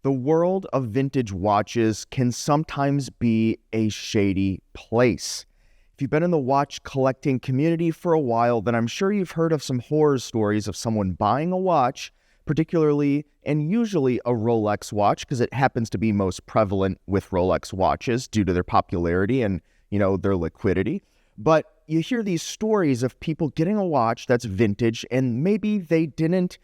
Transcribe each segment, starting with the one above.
The world of vintage watches can sometimes be a shady place. If you've been in the watch collecting community for a while, then I'm sure you've heard of some horror stories of someone buying a watch, particularly and usually a Rolex watch, because it happens to be most prevalent with Rolex watches due to their popularity and, their liquidity. But you hear these stories of people getting a watch that's vintage and maybe they didn't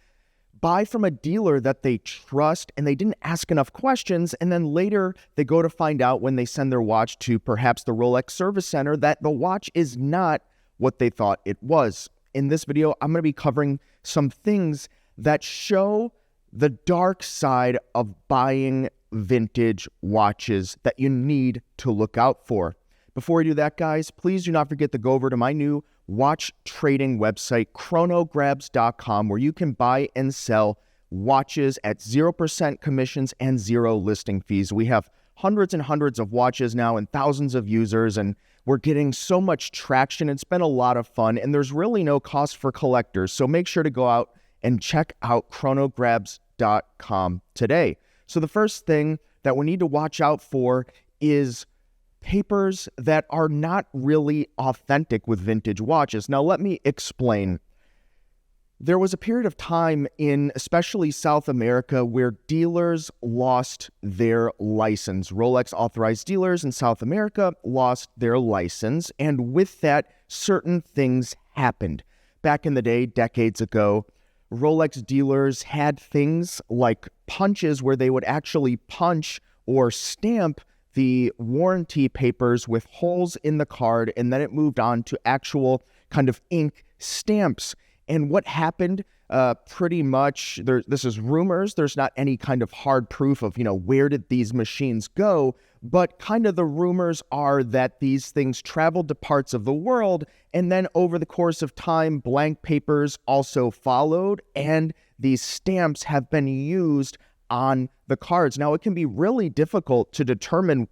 buy from a dealer that they trust and they didn't ask enough questions, and then later they go to find out when they send their watch to perhaps the Rolex service center that the watch is not what they thought it was. In this video, I'm going to be covering some things that show the dark side of buying vintage watches that you need to look out for. Before we do that, guys, please do not forget to go over to my new watch trading website, chronograbs.com, where you can buy and sell watches at 0% commissions and 0 listing fees. We have hundreds and hundreds of watches now and thousands of users, and we're getting so much traction. It's been a lot of fun, and there's really no cost for collectors. So make sure to go out and check out chronograbs.com today. So the first thing that we need to watch out for is papers that are not really authentic with vintage watches. Now, let me explain. There was a period of time in especially South America where dealers lost their license. Rolex authorized dealers in South America lost their license, and with that, certain things happened. Back in the day, decades ago, Rolex dealers had things like punches where they would actually punch or stamp the warranty papers with holes in the card, and then it moved on to actual kind of ink stamps. And what happened, pretty much, this is rumors, there's not any kind of hard proof of, where did these machines go, but kind of the rumors are that these things traveled to parts of the world, and then over the course of time, blank papers also followed, and these stamps have been used on the cards. Now, it can be really difficult to determine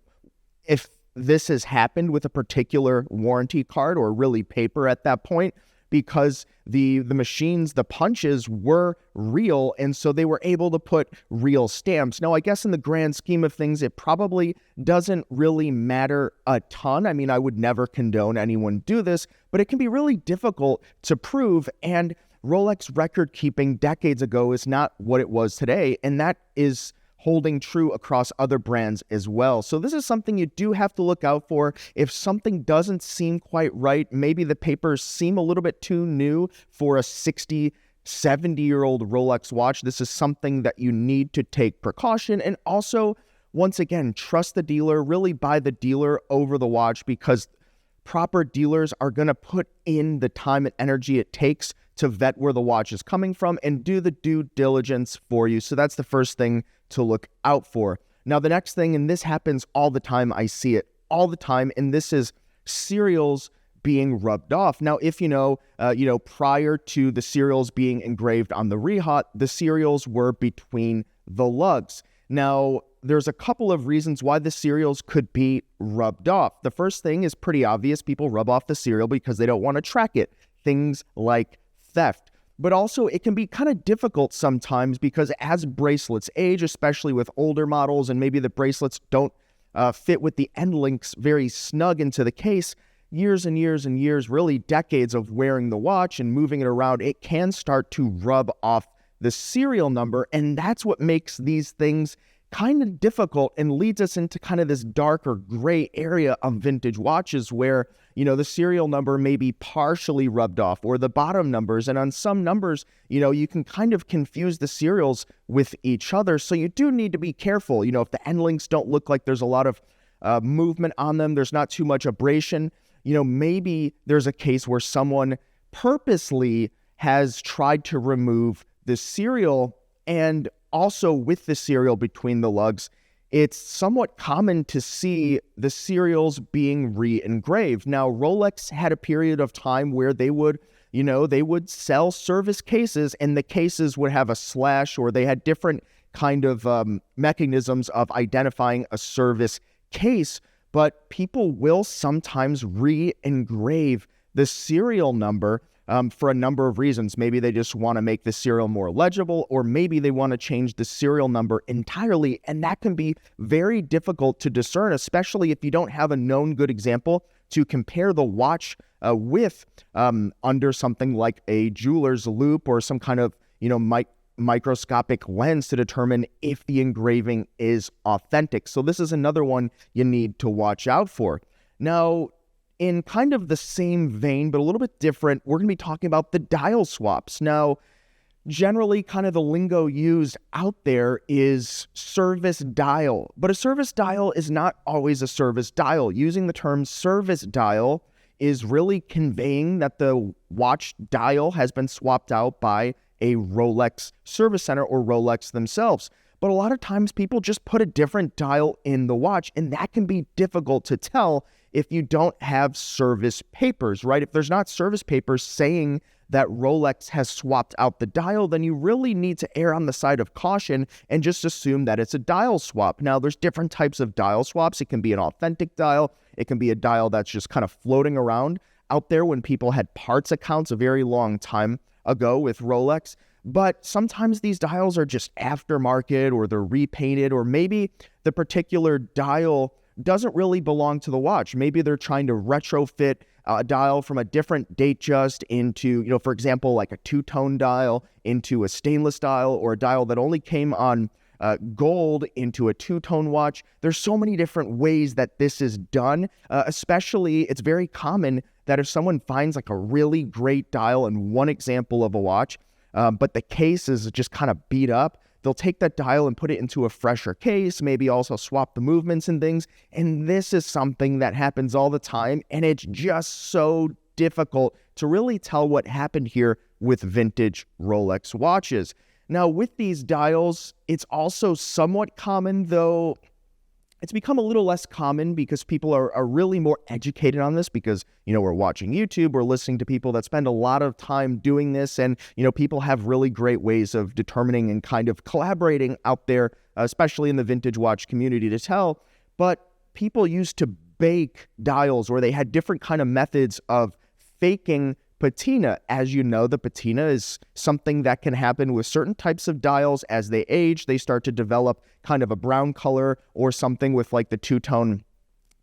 if this has happened with a particular warranty card or really paper at that point, because the machines, the punches were real, and so they were able to put real stamps. Now, I guess in the grand scheme of things, it probably doesn't really matter a ton. I mean, I would never condone anyone do this, but it can be really difficult to prove, and Rolex record keeping decades ago is not what it was today, and that is holding true across other brands as well. So this is something you do have to look out for. If something doesn't seem quite right, maybe the papers seem a little bit too new for a 60, 70-year-old Rolex watch, this is something that you need to take precaution. And also, once again, trust the dealer, really buy the dealer over the watch, because proper dealers are going to put in the time and energy it takes to vet where the watch is coming from and do the due diligence for you. So that's the first thing to look out for. Now, the next thing, and this happens all the time, I see it all the time, and this is serials being rubbed off. Now, if prior to the serials being engraved on the rehaut, the serials were between the lugs. Now, there's a couple of reasons why the serials could be rubbed off. The first thing is pretty obvious. People rub off the serial because they don't want to track it. Things like theft. But also, it can be kind of difficult sometimes because as bracelets age, especially with older models, and maybe the bracelets don't fit with the end links very snug into the case, years and years and years, really decades of wearing the watch and moving it around, it can start to rub off the serial number, and that's what makes these things kind of difficult and leads us into kind of this darker gray area of vintage watches where, the serial number may be partially rubbed off, or the bottom numbers. And on some numbers, you can kind of confuse the serials with each other. So you do need to be careful. If the end links don't look like there's a lot of movement on them, there's not too much abrasion, maybe there's a case where someone purposely has tried to remove the serial, and also with the serial between the lugs, it's somewhat common to see the serials being re-engraved. Now, Rolex had a period of time where they would sell service cases, and the cases would have a slash, or they had different kind of mechanisms of identifying a service case, but people will sometimes re-engrave the serial number for a number of reasons. Maybe they just want to make the serial more legible, or maybe they want to change the serial number entirely, and that can be very difficult to discern, especially if you don't have a known good example to compare the watch with under something like a jeweler's loupe or some kind of, microscopic lens to determine if the engraving is authentic. So this is another one you need to watch out for. Now, in kind of the same vein, but a little bit different, we're going to be talking about the dial swaps. Now, generally, kind of the lingo used out there is service dial, but a service dial is not always a service dial. Using the term service dial is really conveying that the watch dial has been swapped out by a Rolex service center or Rolex themselves. But a lot of times people just put a different dial in the watch, and that can be difficult to tell if you don't have service papers, right? If there's not service papers saying that Rolex has swapped out the dial, then you really need to err on the side of caution and just assume that it's a dial swap. Now, there's different types of dial swaps. It can be an authentic dial. It can be a dial that's just kind of floating around out there when people had parts accounts a very long time ago with Rolex. But sometimes these dials are just aftermarket, or they're repainted, or maybe the particular dial doesn't really belong to the watch. Maybe they're trying to retrofit a dial from a different date just into, for example, like a two-tone dial into a stainless dial, or a dial that only came on gold into a two-tone watch. There's so many different ways that this is done. Especially, it's very common that if someone finds like a really great dial in one example of a watch, but the case is just kind of beat up, they'll take that dial and put it into a fresher case, maybe also swap the movements and things. And this is something that happens all the time, and it's just so difficult to really tell what happened here with vintage Rolex watches. Now, with these dials, it's also somewhat common, though it's become a little less common because people are really more educated on this because, we're watching YouTube, we're listening to people that spend a lot of time doing this, and, people have really great ways of determining and kind of collaborating out there, especially in the vintage watch community, to tell. But people used to bake dials, or they had different kind of methods of faking patina. As you know, the patina is something that can happen with certain types of dials. As they age, they start to develop kind of a brown color, or something with like the two-tone,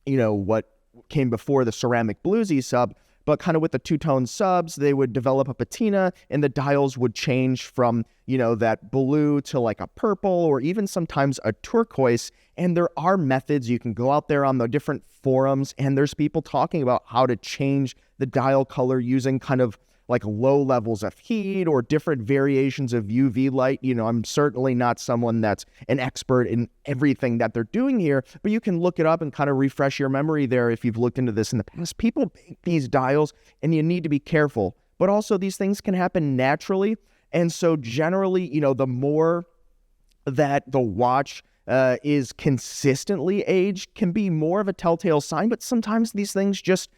what came before the ceramic bluesy sub. But kind of with the two-tone subs, they would develop a patina, and the dials would change from, that blue to like a purple, or even sometimes a turquoise. And there are methods. You can go out there on the different forums, and there's people talking about how to change the dial color using kind of like low levels of heat or different variations of UV light. I'm certainly not someone that's an expert in everything that they're doing here, but you can look it up and kind of refresh your memory there if you've looked into this in the past. People bake these dials, and you need to be careful. But also, these things can happen naturally. And so generally, the more that the watch is consistently aged can be more of a telltale sign, but sometimes these things just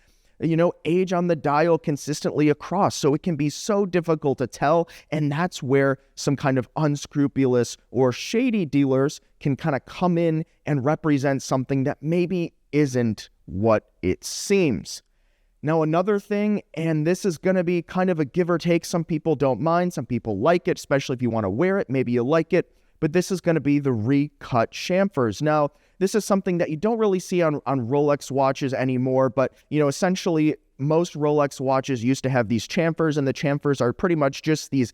age on the dial consistently across. So it can be so difficult to tell. And that's where some kind of unscrupulous or shady dealers can kind of come in and represent something that maybe isn't what it seems. Now, another thing, and this is going to be kind of a give or take. Some people don't mind. Some people like it, especially if you want to wear it. Maybe you like it. But this is going to be the recut chamfers. Now, this is something that you don't really see on Rolex watches anymore, but, essentially most Rolex watches used to have these chamfers, and the chamfers are pretty much just these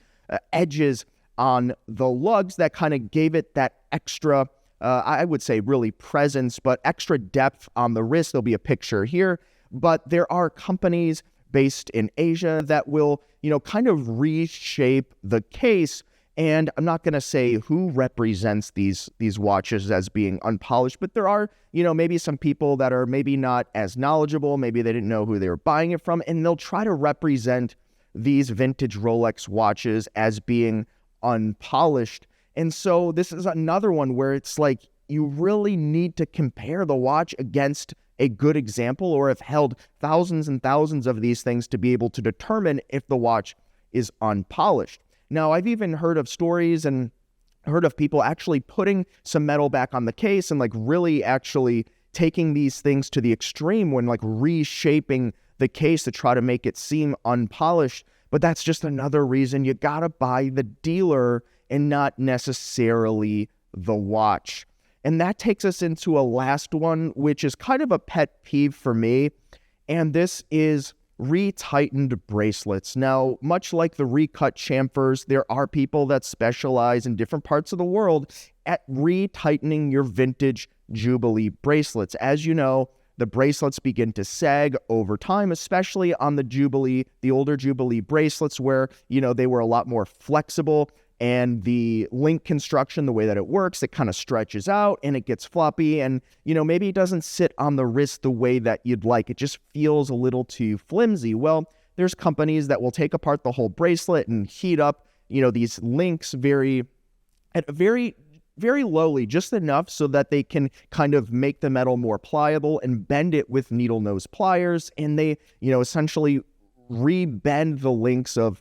edges on the lugs that kind of gave it that extra, I would say really presence, but extra depth on the wrist. There'll be a picture here, but there are companies based in Asia that will, kind of reshape the case. And I'm not going to say who represents these watches as being unpolished, but there are, maybe some people that are maybe not as knowledgeable. Maybe they didn't know who they were buying it from, and they'll try to represent these vintage Rolex watches as being unpolished. And so this is another one where it's like you really need to compare the watch against a good example, or have held thousands and thousands of these things to be able to determine if the watch is unpolished. Now, I've even heard of stories and heard of people actually putting some metal back on the case and like really actually taking these things to the extreme when like reshaping the case to try to make it seem unpolished. But that's just another reason you gotta buy the dealer and not necessarily the watch. And that takes us into a last one, which is kind of a pet peeve for me. And this is retightened bracelets. Now, much like the recut chamfers, there are people that specialize in different parts of the world at retightening your vintage Jubilee bracelets. As you know, the bracelets begin to sag over time, especially on the older Jubilee bracelets where, they were a lot more flexible. And the link construction, the way that it works, it kind of stretches out and it gets floppy and, maybe it doesn't sit on the wrist the way that you'd like. It just feels a little too flimsy. Well, there's companies that will take apart the whole bracelet and heat up, these links very lowly, just enough so that they can kind of make the metal more pliable and bend it with needle nose pliers. And they, essentially rebend the links of,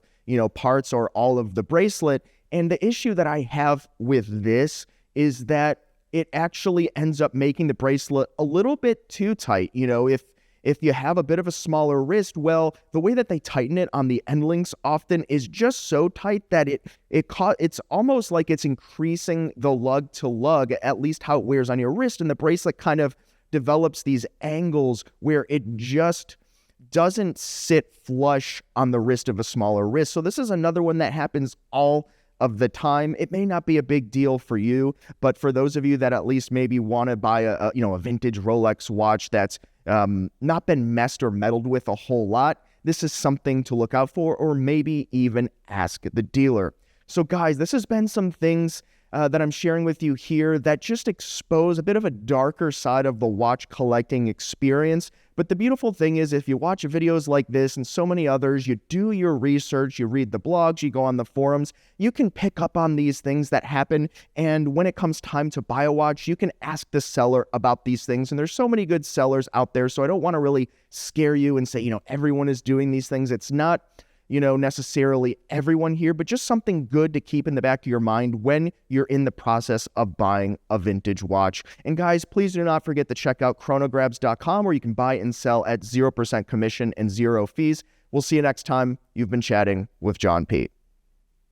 parts or all of the bracelet. And the issue that I have with this is that it actually ends up making the bracelet a little bit too tight. If you have a bit of a smaller wrist, well, the way that they tighten it on the end links often is just so tight that it's almost like it's increasing the lug to lug, at least how it wears on your wrist. And the bracelet kind of develops these angles where it just doesn't sit flush on the wrist of a smaller wrist. So this is another one that happens all of the time. It may not be a big deal for you, but for those of you that at least maybe want to buy a vintage Rolex watch that's not been messed or meddled with a whole lot, this is something to look out for, or maybe even ask the dealer. So guys, this has been some things that I'm sharing with you here that just expose a bit of a darker side of the watch collecting experience. But the beautiful thing is, if you watch videos like this and so many others, you do your research, you read the blogs, you go on the forums, you can pick up on these things that happen. And when it comes time to buy a watch, you can ask the seller about these things. And there's so many good sellers out there. So I don't want to really scare you and say, everyone is doing these things. It's not, necessarily everyone here, but just something good to keep in the back of your mind when you're in the process of buying a vintage watch. And guys, please do not forget to check out chronograbs.com, where you can buy and sell at 0% commission and 0 fees. We'll see you next time. You've been chatting with John Pete.